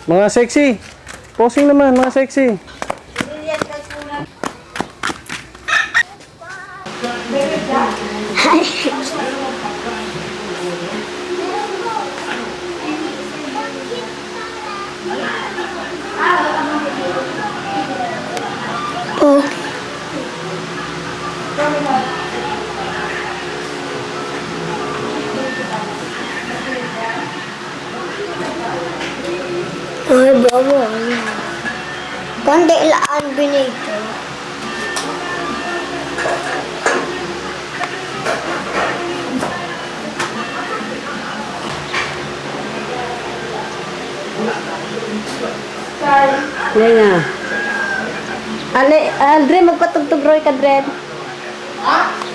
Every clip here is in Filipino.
Mga sexy. Posing naman, mga sexy. Oh. Ay, bawa. Kundi ilaan binito. Yan nga. Andre, magpatugtog Roy ka, Dred.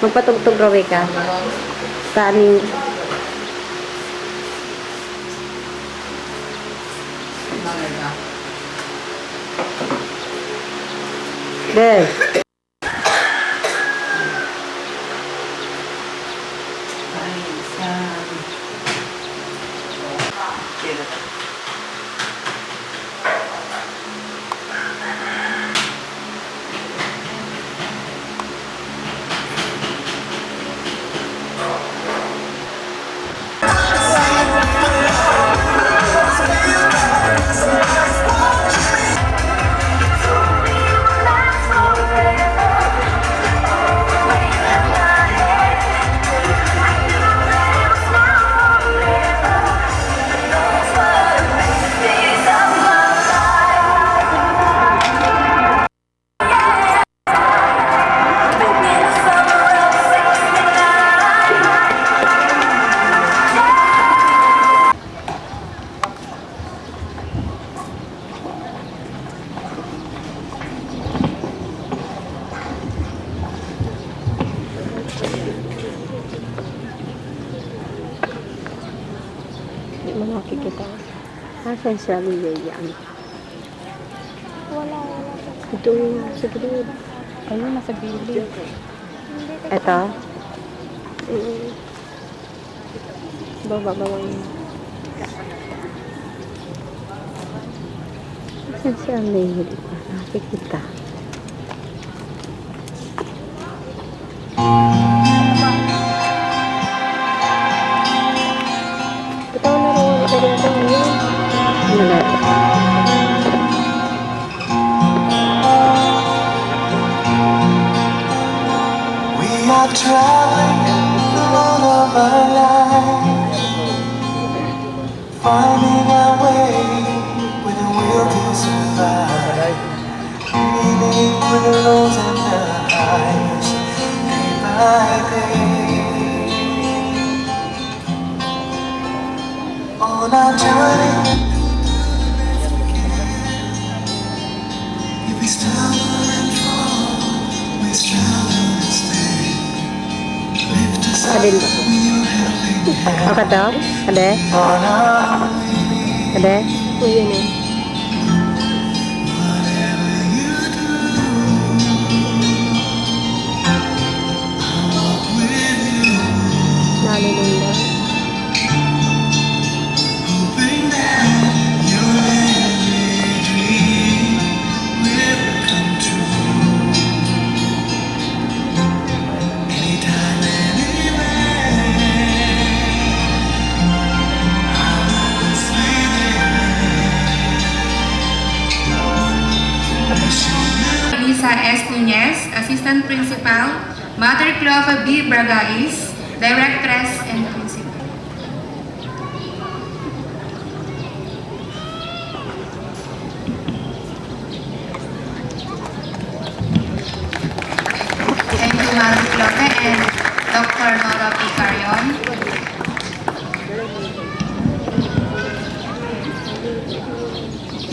Magpatugtog Roy ka. Sa aning... Dred. Hindi mo makikita. Asan siya yan? Wala. Ito yung nasa gilid. Ayun, nasa gilid. Ito? Baba. Asan siya may nakikita? Ito na rin. Ito yan. Wala. We are traveling the road of our life, finding our way with the will to survive, meaning with the lows and the highs, day by day. On our journey, if we stumble and fall, we stumble and stay. Lift us up Adin. when you're helping hand. Ako to? Ade? On our way, Ade? O yun eh. whatever you do, I'll walk with you, Nalilunda. hoping that your every dream will come true. Anytime, anywhere, I'll always be there. Lisa S. Nunez, Assistant Principal, Mother Clova B. Bragais, Directress and Principal. Thank you, Mother Clova and Dr. Nora P. Carion.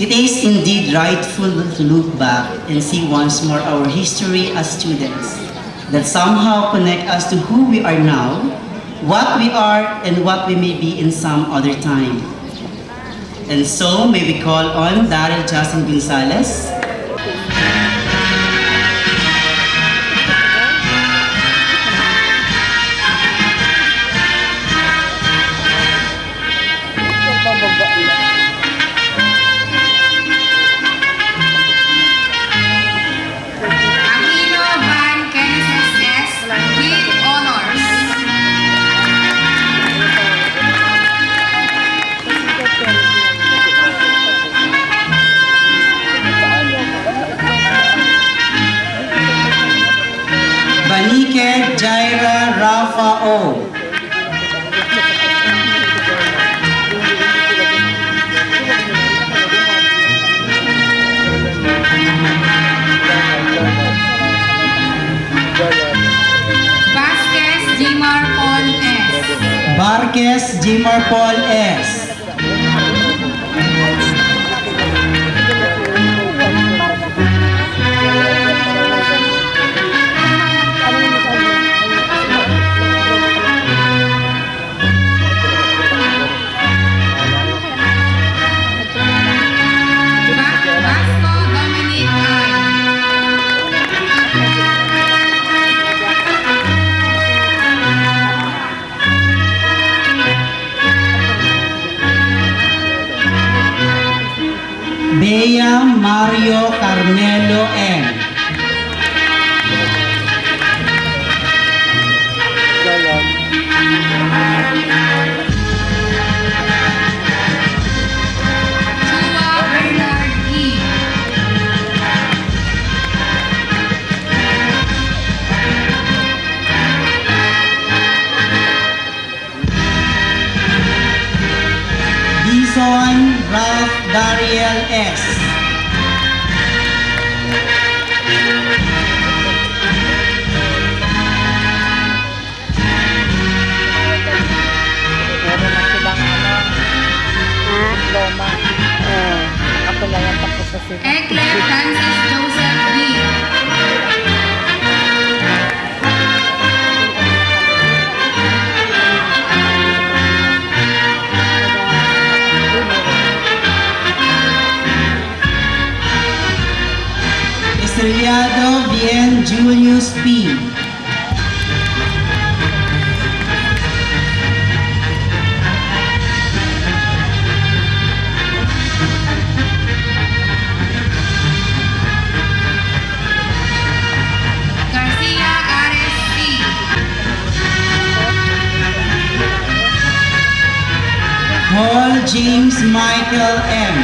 It is indeed rightful to look back and see once more our history as students that somehow connect us to who we are now, what we are, and what we may be in some other time. And so, may we call on Daryl Justin Gonzalez, Rafa O. Vasquez Jimar Paul S. Barques Jimar Paul S. Vasco Dominic I. Bea Mario Carmelo N. Chua Bernard E. Dison Ralph Dariel S. Meron na silang loma. Ako lang ang tapos na sila. Eclair Francis Joseph B. Estrellado Bien Julius P. Garcia Ares C. Paul James Michael M.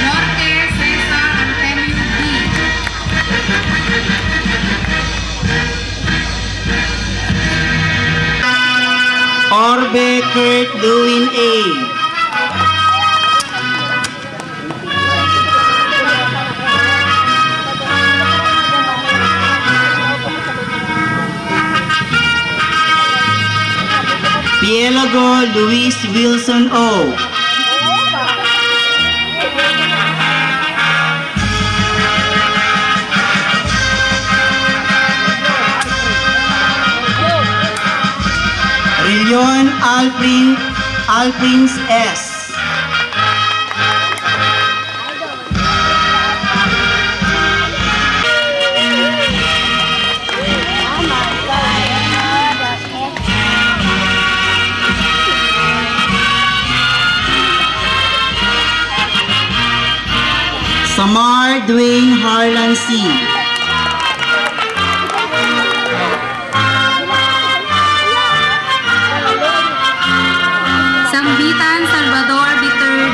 Norte Cesar Antonio B. Orbe Kurt Lewin A. Pielago Luis Wilson O. Rillion Alprins S. Samar Dwayne Harlan C. Sambitan Salvador III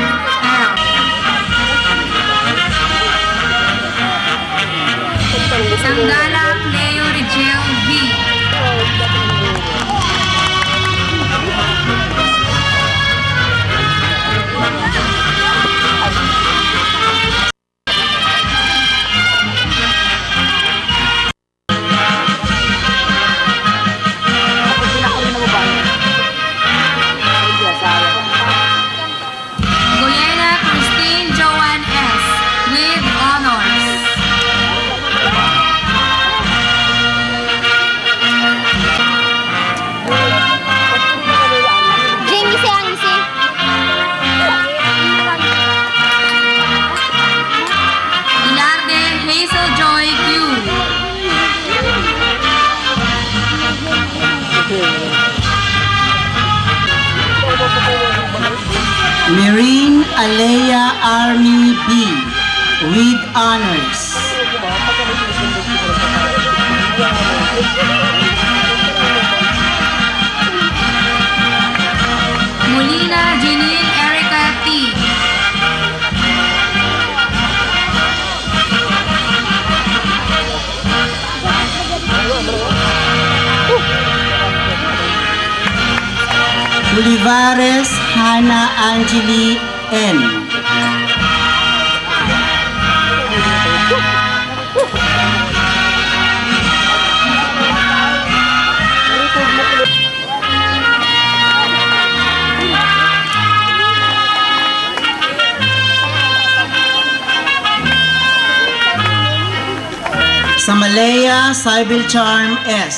L. Sanggala Leo Rigel V. Goyena Christine Joan S. with honors. Jamie Seangsi. Ilarde Hazel Joy Q. Marine Alea Army B. with honors. Jeanine Erica T. Olivares Hannah Angeli N. Samalea Sybil Charm S.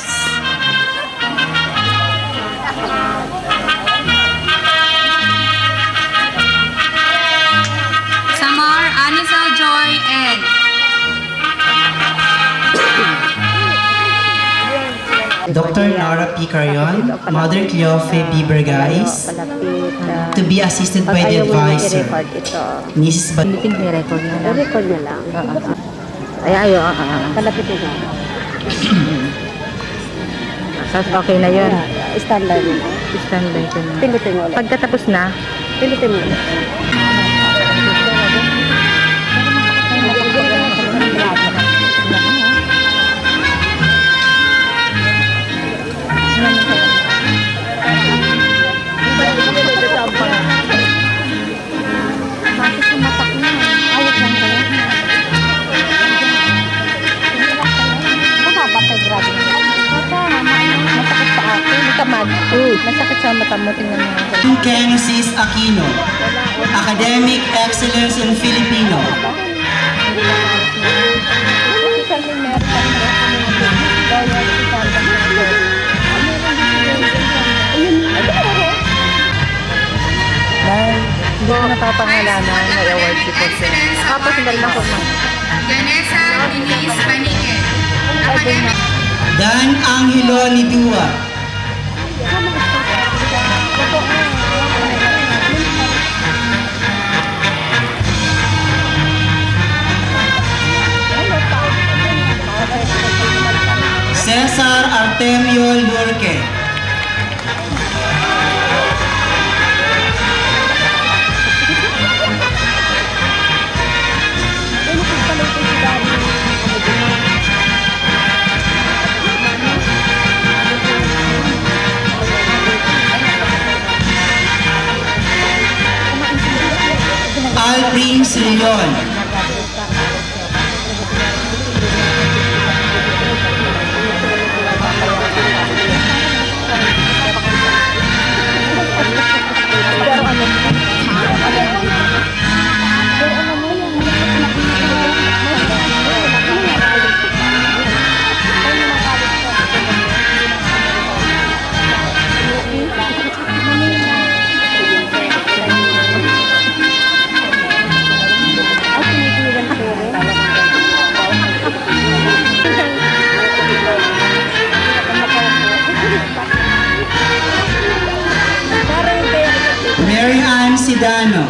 Samar Anisa Joy N. Dr. Nora P. Carion, Mother Cleofe B. Bergais, to be assisted by the advisor, i-record ito. Mrs. Pilitin niya record niya lang. I-record niya lang. Ay, ayo. Palapitin niya. Okay na yun. Standby mo. Standby ko na. Pindutin mo ulit. Pagkatapos na, Pindutin mo ulit. masakit sa mata mo, tingnan mo. Kenosis Aquino, Academic Excellence in Filipino. Hindi ko napapangalanan, may award si Jose. Tapos hindi lang po Ganesa Denise Panique. Academic. Dan Angelo Lidua, Cesar Artemio Lurque, Al Prince Leon, Mary Ann Sidano,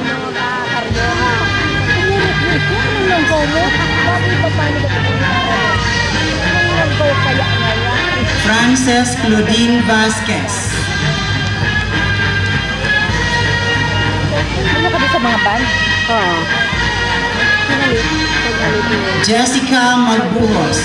Frances Claudine Vasquez, Ano ka din sa mga band? Oo. Jessica Magbuhos,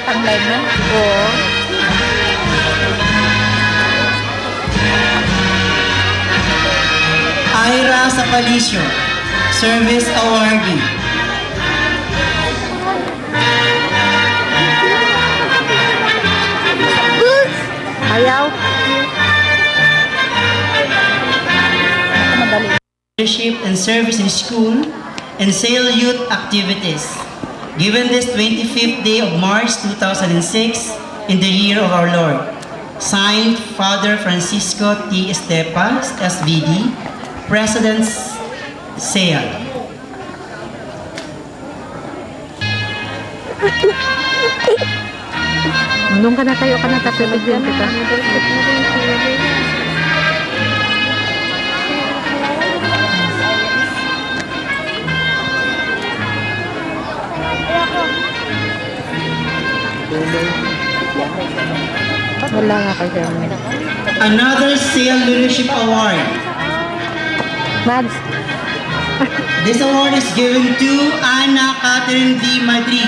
Tanglay na? Oo. Ira Sapalicio, Service Awardee, Ayaw? Leadership and Service in School and SAIL Youth Activities. Given this 25th day of March 2006, in the year of our Lord. Signed, Father Francisco T. Estepa, SVD, President SEAL. Nung ka na tayo ka na, tapos bigyan kita. Wala nga kayo. Another SEAL Leadership Award. Mads, This award is given to Ana Catherine V. Madrid,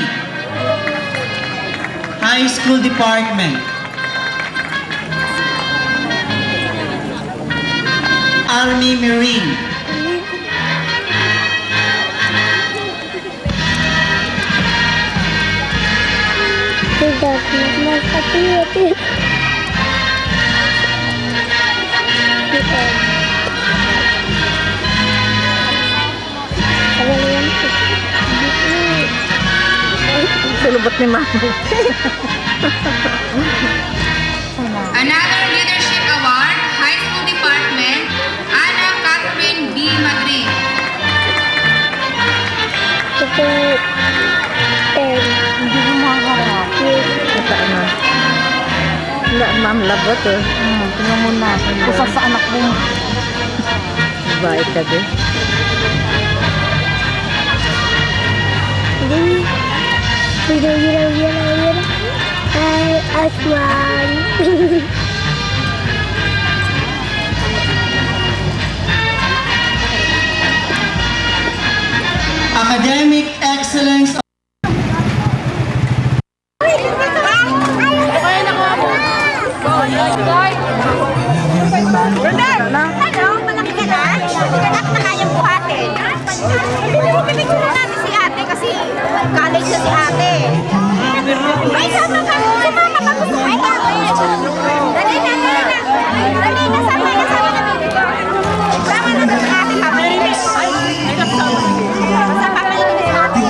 High School Department. Army Marine. Tidak, hati-hati. Kita. Kalian sulubot ni Mama. Another Leadership Award, High School Department, Ana Catherine B. Madrid. Ito, Hindi mo makaharap. Basta ano. Wala, ma'am, lagot eh. Tingnan mo na. Kusa sa anak mo. Bait ka din. Gira. Hai, Aswan. Academic Excellence. Pinipicture natin si ate kasi college na si ate. Ay, sama ka. Si mama ka gusto. Ay, dali na. Dali na, sama na baby ko. Sama na sa ate ka. Ay, kasama ka yun si ate.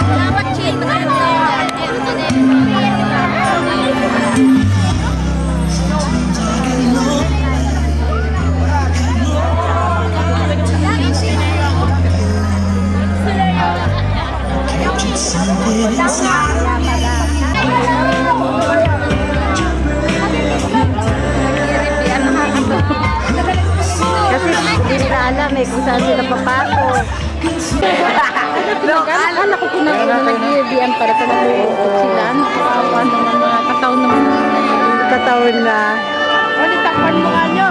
Salamat, Chill. Kasi hindi nila alam eh kung saan sila papasok. Akala ko kung nag-iibian para sa nag-uutot sila. Nakawa naman mga kataon naman. Kataon na. O, nitakpan mo nga nyo.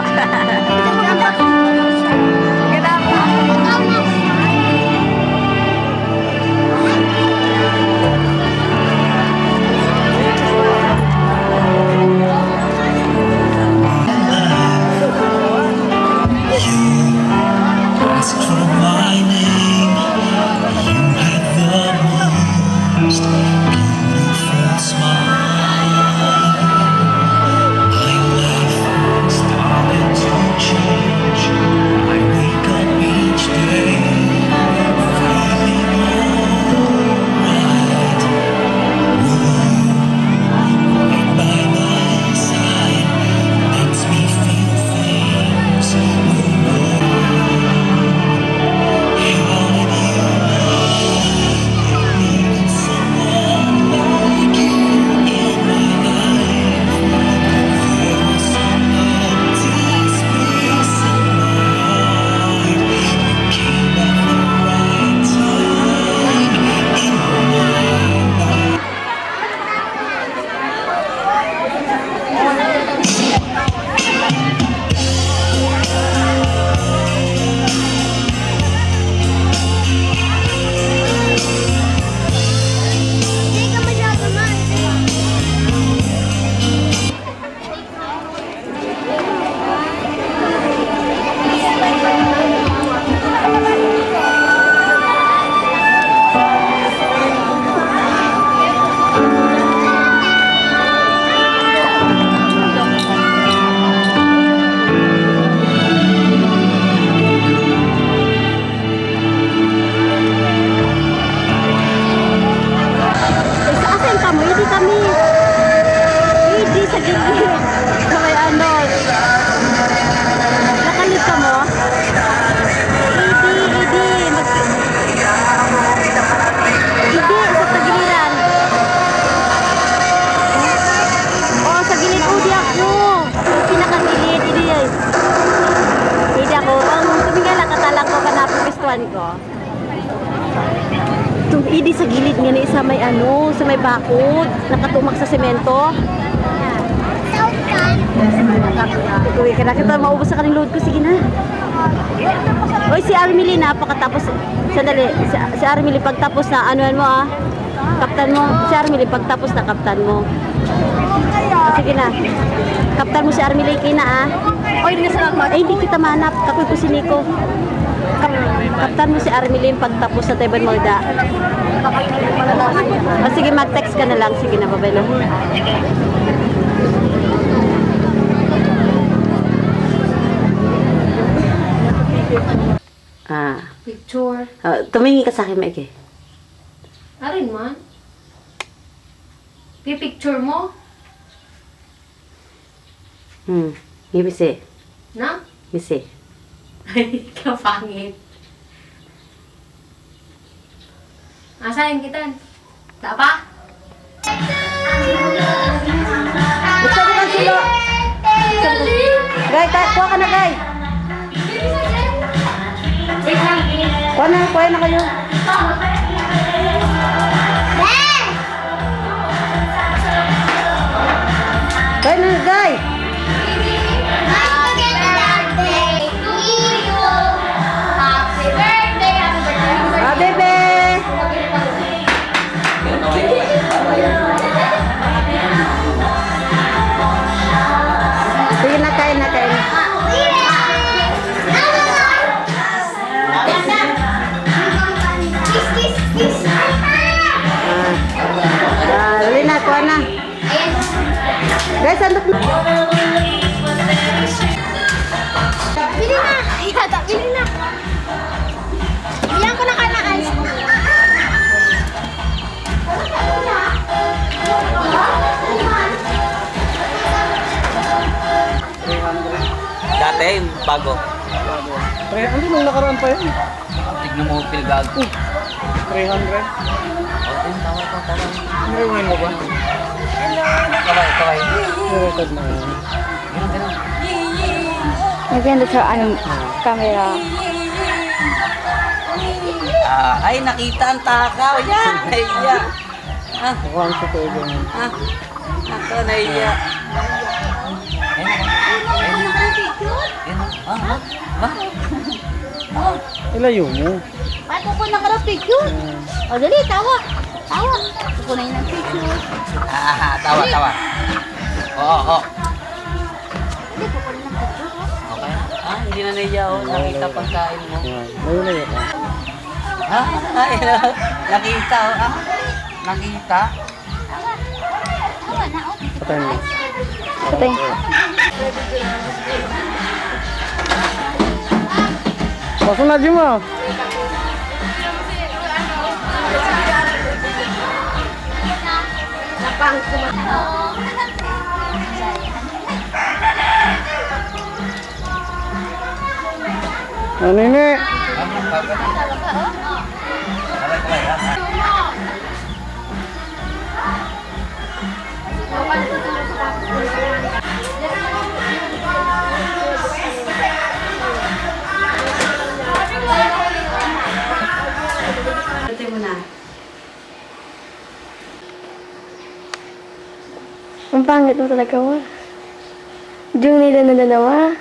Ask for my name. You had the most beautiful smile. My life started to change. Dito, idi sa gilid nga ni sa may ano, sa may bakod, nakatumak sa semento. Uy, kada kita maubos sa kaning load ko, sige na. Uy, si Armily na, pagkatapos, sandali, si Armily, pagtapos na, anuan mo ah, kaptan mo, si Armily, pagtapos na, kaptan mo. Sige na, kaptan mo si Armily, kina ah. Uy, hindi nga sa hindi kita manap, kapoy ko si Nico. Kaptan mo si Armily, pagtapos na tayo ba magda. O sige, mag-text ka na lang, sige na, babay na. Picture. Tumingin ka sa akin, Maike. Arin man. Pipicture mo? Ngibisi. Na? Ngibisi. Kapangit. Asahin kita. Tapa? Gusto mo kan silo? Gay, kuha ka na, Gay. Kuha na kayo. Gay na, Gay. Bebe. Sige na, kain na, kain na. Dali na, kuha na. Guys, sandok na. Bili na! Yata, bili na! Bilang ko na ka na ice cream. Dati, bago. Ano nung nakaraan pa yun? Tignan mo, pilgag. 300. Rewind mo ba? Kaway. I-record na yun. Naganda sa anong camera. Ay, nakita ang takaw. Yan, naiya. Mukhang sa tuyo ganyan. Ako, naiya. Ilayo mo. Paano ko nakarap picture? O, dali, tawa. Tawa. Pupunayin ng picture. Tawa. Oo. Dali, pupunayin ng picture. Okay. Hindi na naiya, oh. Nakita pagkain mo. Yan. Layo ka. Nakita, oh. Nakita. Tawa na, oh. Patay mo. Patay. Pasunod yun mo. Ano ini? Ito mo na. Ang pangit mo talaga, wa. Yung nila na dalawa.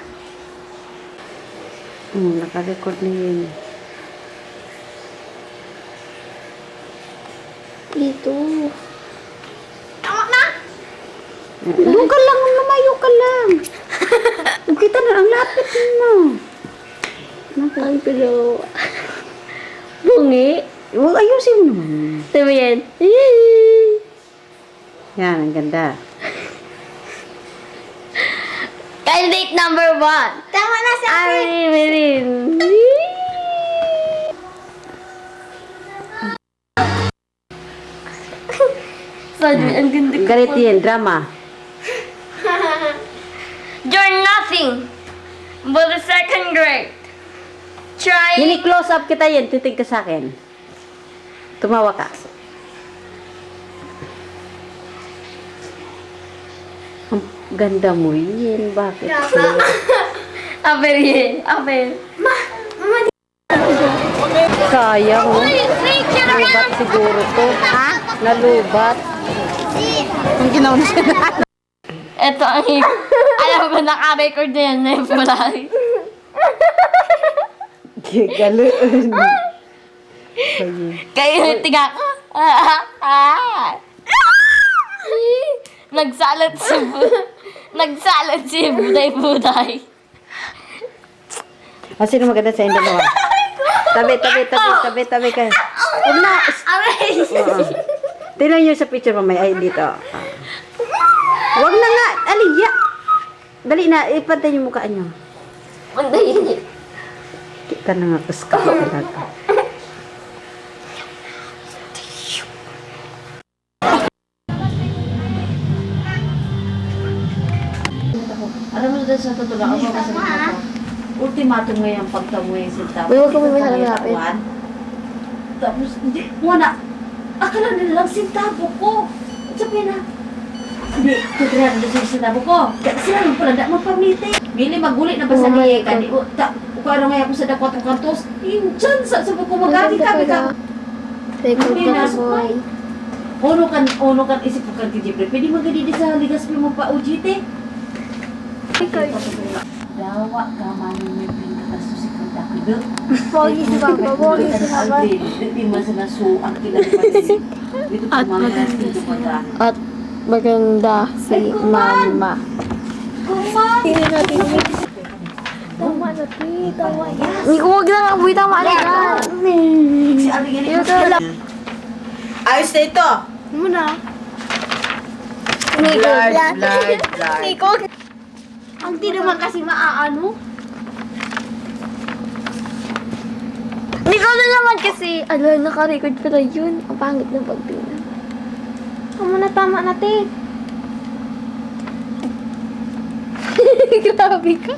Naka-record na yun. Dito. Doon ka lang, lumayo ka lang. Kita na, ang lapit mo. Ang pilo. Bungi. Huwag ayusin mo naman. Sabi yan. Yan, ang ganda. Candidate number 1. Tama na sa akin. Merin. Sabi, ang ganda ko. Galit yan, drama. You're nothing but a second grade. Try. Close up kita yan, titig ka sa akin. Tumawa ka. Ang ganda mo yun, bakit? Aber yan. Aber. Sayang, oh. Uy, fake yan naman. siguro to. Ha? Nalubat. Ang ginawa na siya. Ito ang alam ko naka-record na yan eh. Pulay. Galoon. Kayo tiga ko. Nagsalat si Buday. Sino maganda sa inyo dalawa? Tabi ka. Huwag na. Oo. Tingnan nyo sa picture mamaya. Ay, dito. Huwag na nga. Aliya. Dali na. Ipantay yung mukha nyo. Kita na nga. Kaska ko talaga. Alam mo dito sa totoo ako kasi ultimatum ngayon pagkamuhin sa tapos. Huwag ka mo malapit. Tapos, hindi, wala. Akala nila lang sintabo ko. At sabi na, hindi, tuturan na sa sintabo ko. Kaya sila lang pala, da magpamiti. Mili, magulit na ba sa liye ka? Di ko, kung ngayon ako sa dakwat ng kantos, yung dyan, sa ko magati kami ka. Record ka na, boy. Ono kan isip ko kan Jeffrey. Pwede magadi sa ligas mo pa ujite. Dawa ka maning may pinakaso si Kanta Kudo. Pogi si Papa, pogi si Papa. Hindi man sa naso ang kilala pa din. Dito pa mga dito pa ta. At maganda si Mama. Tingnan natin. Tama na, tama yan. Hindi ko wag lang abuy, tama na yan. Si Aling Ito lang. Ayos na ito. Muna. Nico. Ang di naman kasi maaano. Nico na naman kasi. Ala, naka-record pala yun. Ang pangit na pagtingin. Tama na, te. Grabe ka.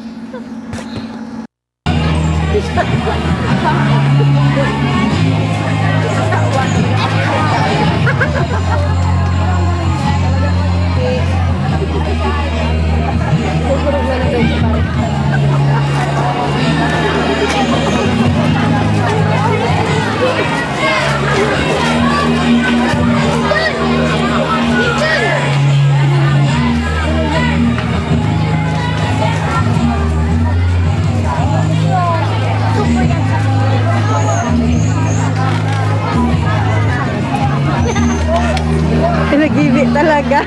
Nag-iwi talaga.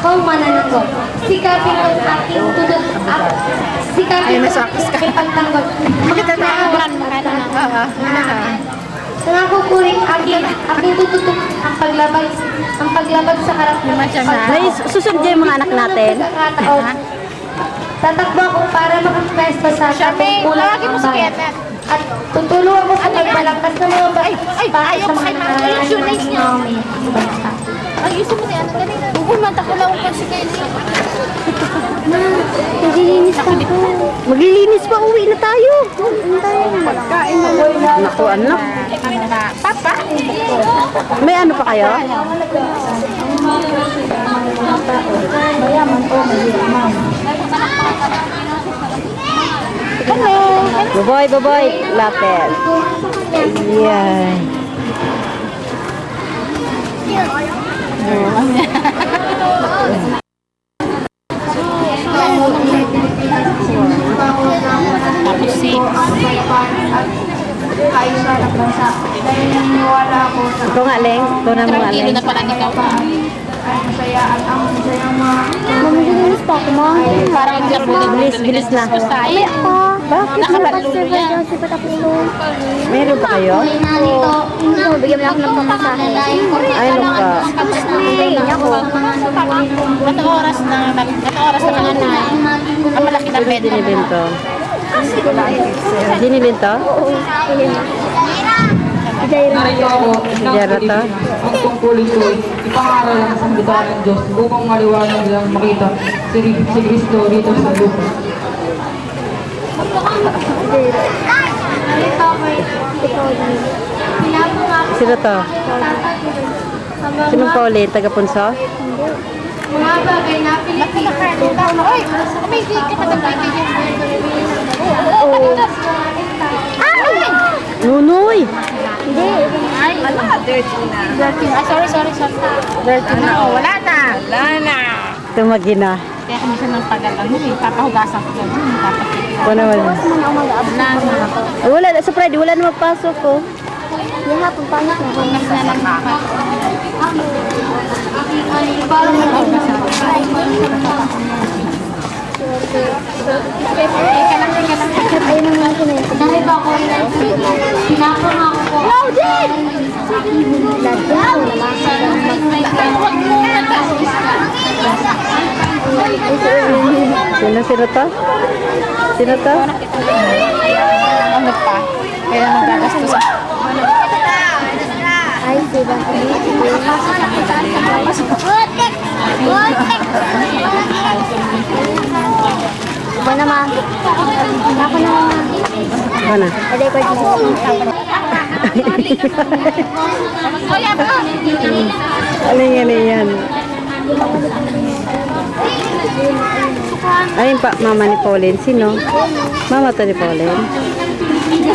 Ako mananagot. Sikapin ang aking tudod at sikapin ang aking pagtanggol. Makitanahan mo ka na. Nangako ko rin aking tututok ang paglabag sa harap ng Ay, susunod yung mga anak natin. Tatakbo ako para makapwesto sa tungkulan ng bayan. At tutulungan ko sa pagbalagtas ng mga ayaw pa kayo mag-insurance niyo. Ayusin mo na yan. Kanina, bumata ko lang kasi kayo niya. Naglilinis pa ako. Maglilinis pa, uwi na tayo. Pagkain mo. Naku, anak. Papa? May ano pa kayo? Mayaman po, mayaman. Hello. Baboy, baboy. Lapel. Ayan. Tapos si Kaisa ng bansa. Dahil naniniwala ako sa Ikaw nga, Leng. Ikaw na mo nga, Kilo Leng. na pala ikaw. ay masaya at ang masaya mga mamilinis pa ako ma. Parang Bilis, bilis na. Mamaya pa. Bakit? Nakabalulu yan. Meron pa kayo? Ito, bigyan mo ako ng pamasahe. Ay, ano ka? Ngayon ako. At oras na nanay. Ang malaki na bed. Dinibinto. Dinibinto? Narito ako, Jero to? ang tungkol ito ay ipangaral ang sambutan ng Diyos upang maliwanag nilang makita si Kristo dito sa lupa. Sino to? Sinong Pauline? Taga-Punso? Mga bagay na Pilipino. Oy, may di ka pa nag-video. Nunoy! Ay, dirty na. Ay, sorry. Dirty na. Wala na. Tumagi na. Kaya kami siya ng tagal. Papahugasan ko yan. Ako naman. Wala, sa Friday, wala na magpasok ko. Yung hapon, paano ko? Ayun ang mga kinento. Dahil ba ako sinapang ako po. Loaded! Sino to? Sino to? Ano pa? Kaya magagastos sa... Ay, diba? Ako naman. Ako naman. Ano? Record mo. Ano yan? Ayun pa, mama ni Pauline. Sino? Mama to ni Pauline. Hindi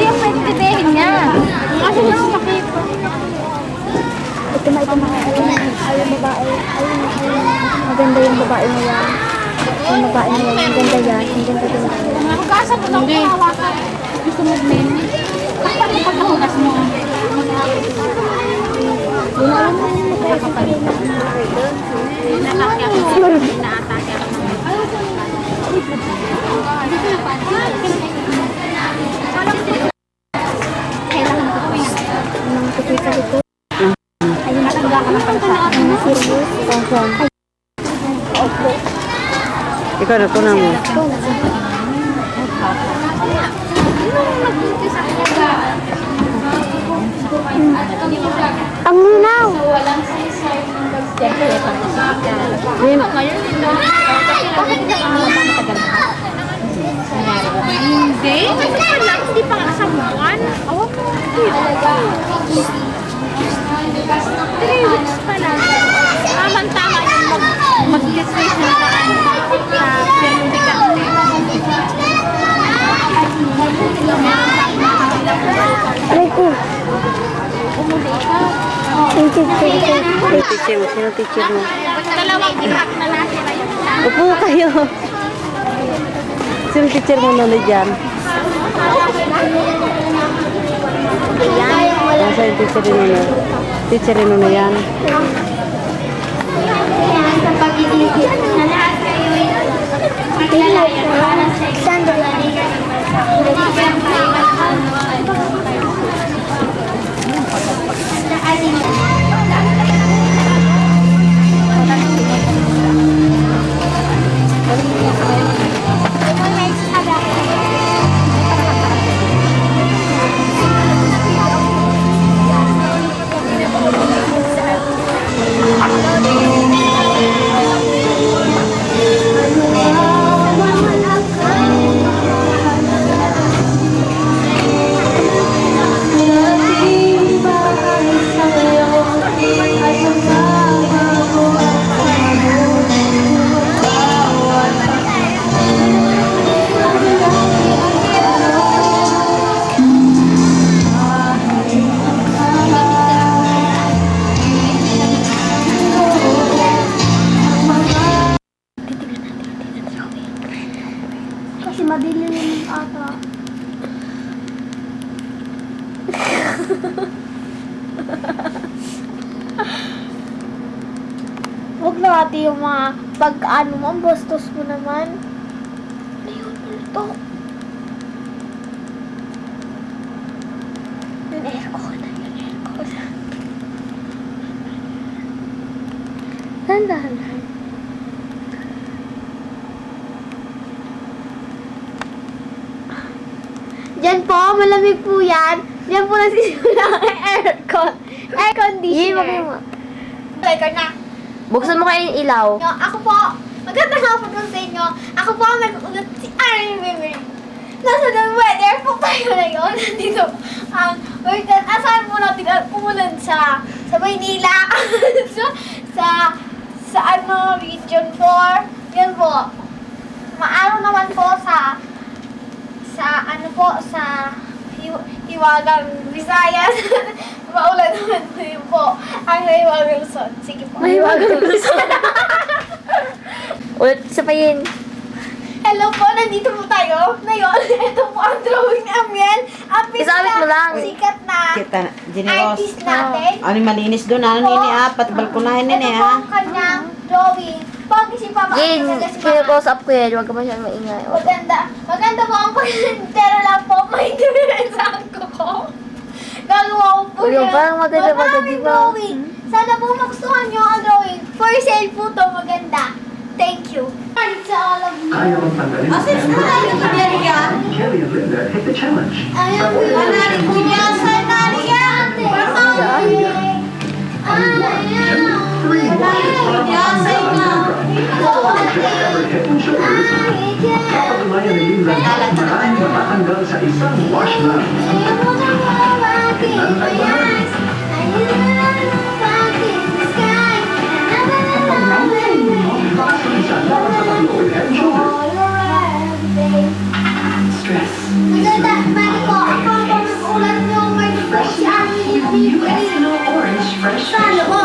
yung pwede tibihin niya. Kasi yung sakit. Ito na. Ayun, babae. Ayun. Maganda yung babae mo yan. Yung babae mo yan. Ang ganda yan. Ang ganda din. Hugasan mo lang kung hawakan. Gusto mo din. Pagkahugas mo. Ikaw na, kuna mo. Ang linaw! Hindi. Kasi lang, hindi pa nga samuan. Awan mo. 3 weeks pa lang. Tama-tama yung mag-decision na sa permundikante. Aray ko. Thank you. Teacher mo. Sino teacher mo? Dalawang itak na natira yun. Upo kayo. Sino teacher mo nunod dyan? Nasa yung teacher rin nunod. Teacher rin nunod yan. Sa pag-iisip na lahat kayo ay maglalaya para sa sandali. Huwag na ate yung mga pag-ano mo, ang bastos mo naman. Ayun, ito. Yung aircon. Dahan-dahan. Diyan po, malamig po yan. Diyan po nasisimula ang aircon. Air conditioner. Teka na. Buksan mo kayo yung ilaw. Ako po, magandang hapon po sa inyo. Ako po ang nag-ulat si Aaron Memory. Nasa ng weather po tayo ngayon. Nandito ang weather. Asahan po natin ang umulan sa Maynila. sa ano, Region 4. Yan po. Maaraw naman po sa ano po, sa Hiwagang Visayas. Maulan naman din po ang Hiwagang Luzon. Sige po. Mahiwagang Luzon. Ulit sa payin. Hello po, nandito po tayo. Ngayon, ito po ang drawing namin. Ang Isabit mo lang. sikat na Kita, Generos. artist natin. Ano yung malinis doon? Ano nini Pat balkonahin nini Ito po ang kanyang drawing. Pag isipapa, Jane, kino-close up ko yan. Huwag ka masyadong maingay. maganda. Maganda po ang pagkintero lang po. May dimensan ko. Gagawa ko po Uy, parang maganda, Maraming di ba? drawing. Sana po magustuhan nyo ang drawing. For sale po to, maganda. Thank you. Sa alam mo. Ayaw tanggalin. Asin mo na yung Amerika. Kelly and Linda hit the challenge. Ayaw mo yung Amerika. Sa Naria. Ever head and shoulders. Kapag-umayan ni Linda, maraming matatanggal sa isang wash lang. Isa para sa tatlo with head and shoulders. Stress. Maganda, bali po, ako ang pag-ulat nyo, may po si Ami USNO Orange Fresh Saan po?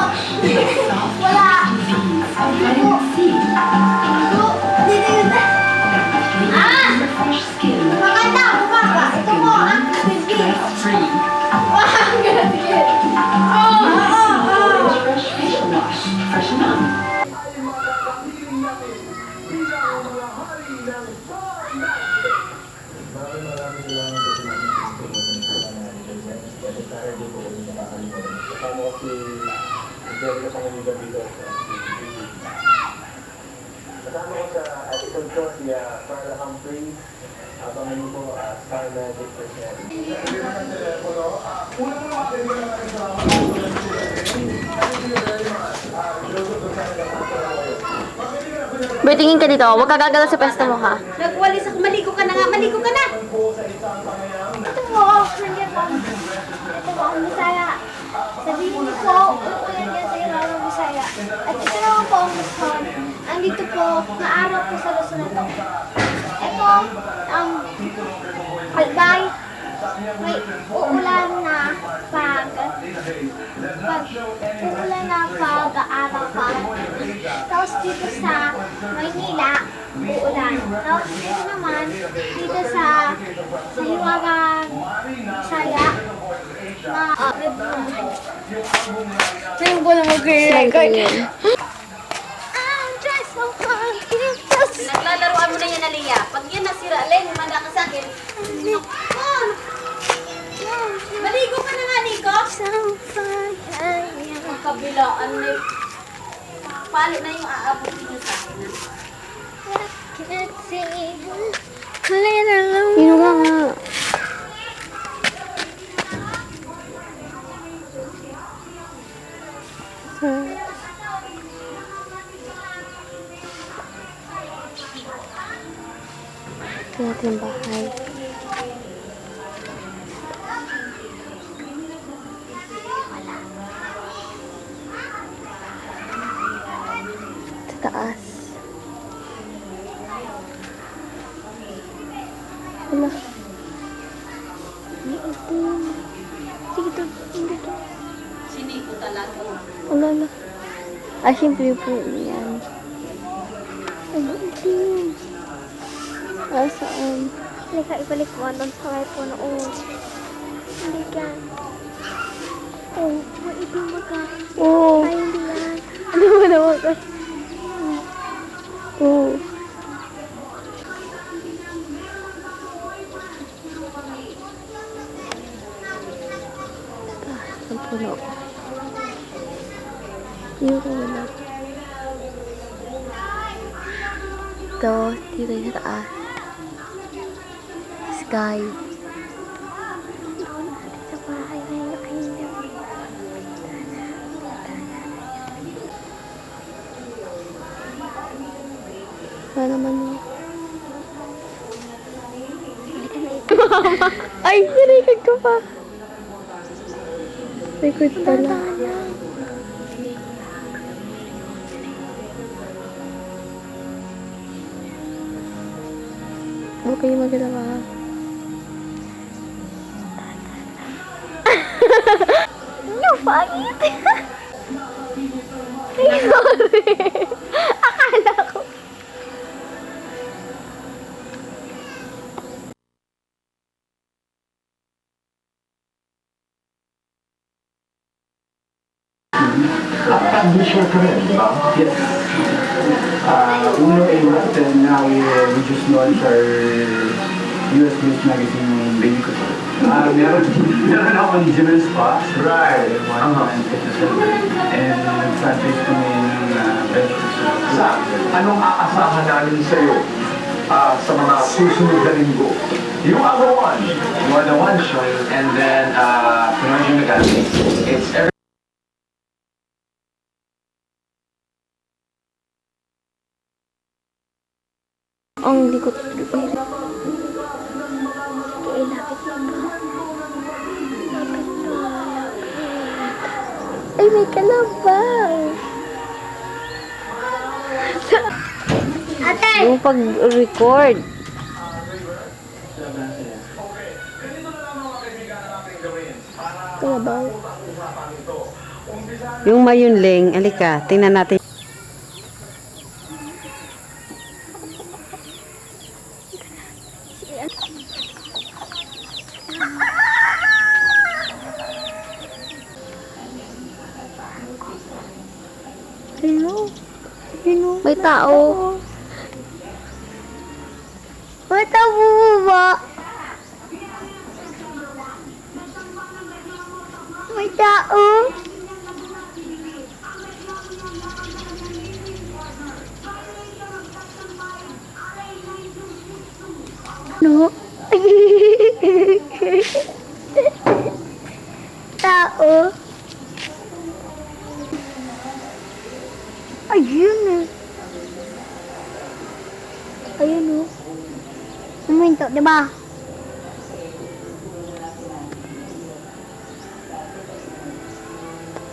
Wala. Vitamin C. Dito yun. Ah! Fresh skin. Maganda, bumaba. Ito po, ang baby. Free. Wow, ang gabi. Orange Fresh Facial Wash. Freshen up. Kasama ko sa episode ko si Carla Humphrey. Abangan niyo po Star Magic Personality. Boy, tingin ka dito. Huwag ka gagalaw sa pwesto mo, ha? Nagwalis ako. Maligo ka na nga. Maligo ka na. Ito po. Nandiyan po. Ito po ang Bisaya. Sabihin niyo po, uulan yan sa Ilang Bisaya. At ito naman po ang Luzon. Andito po, naaraw po sa Luzon na ito. Ito, albay. May uulan na pag-aarapan. Tapos dito sa Maynila, uulan. Tapos dito naman, dito sa Hiwagang Bisaya, Sa'yo ko lang mag-record. Naglalaroan mo na yan, Aliyah. Pag yan nasira, Len, manda ka sa akin. Maligo ka na nga, Nico. Ang kabilaan na yung... Palo na yung aabot niyo sa akin. Yun nga. Ito natin yung bahay. Sa taas. Wala. Sige to. Hindi to. Siniko talaga. Wala na. Ah, siyempre po yan. Ano ito yun? Ah, saan? Halika, ibalik mo doon sa may puno. Hindi ka. Oo. Ay, hindi yan. Ano ba naman ka? Oo. Ang puno. Yung wala. Ito, dito yung taas. Sky. Doon natin sa bahay na yung kingdom. Wala naman yun. Ay, narinig ko pa. Record pala. Huwag kayo magalawa. No, pangit. Ay, sorry. Akala ko. Visual ka rin, di ba? Yes. Uno ay natin now we just launched our US-based magazine Baby Couture. Meron akong Jimenez Spa. Right. And nag-franchise kami ng best sa anong aasahan namin sa'yo sa mga susunod na linggo? Yung other one. More than one show. And then, Pinoy Academy. It's every Ang likot. Ay, lapit na ba? Ay, may kalabaw. Ate! Yung pag-record. Kalabaw. Yung mayunling, alika, tingnan natin. May tao. May tao bumaba. May tao. No? Tao. Ayun eh. Ayun o. Huminto, diba?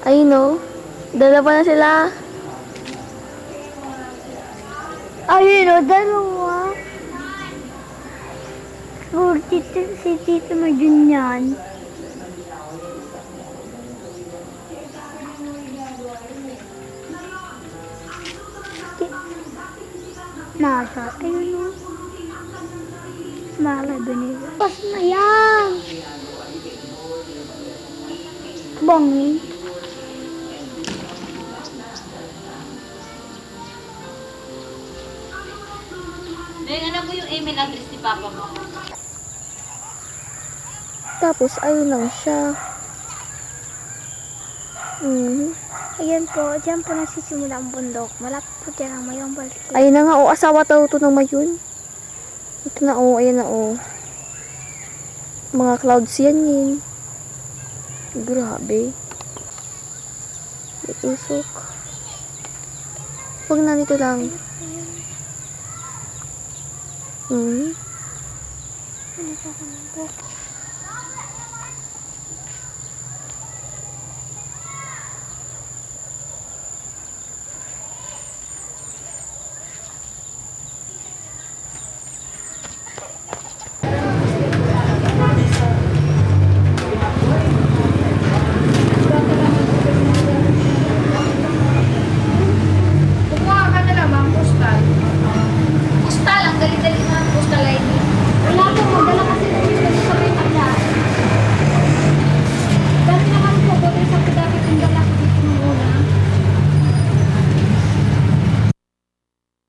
Ayun o. Dalawa na sila. Ayun o, dalawa. Siguro si Tito Majun yan. Nasa, ayun o. Malay binigay. Pas na yan! Bangi. Ano po yung email address ni Papa mo? Tapos, ayun lang siya. Ayan po, dyan po nagsisimula ang bundok. Malapit po dyan ang mayong balki. Ayun na nga, oh, asawa daw ito ng Mayun. Ito na, oh, ayan na, oh. Mga clouds yan yun. Grabe. May usok. Huwag na dito lang. Ano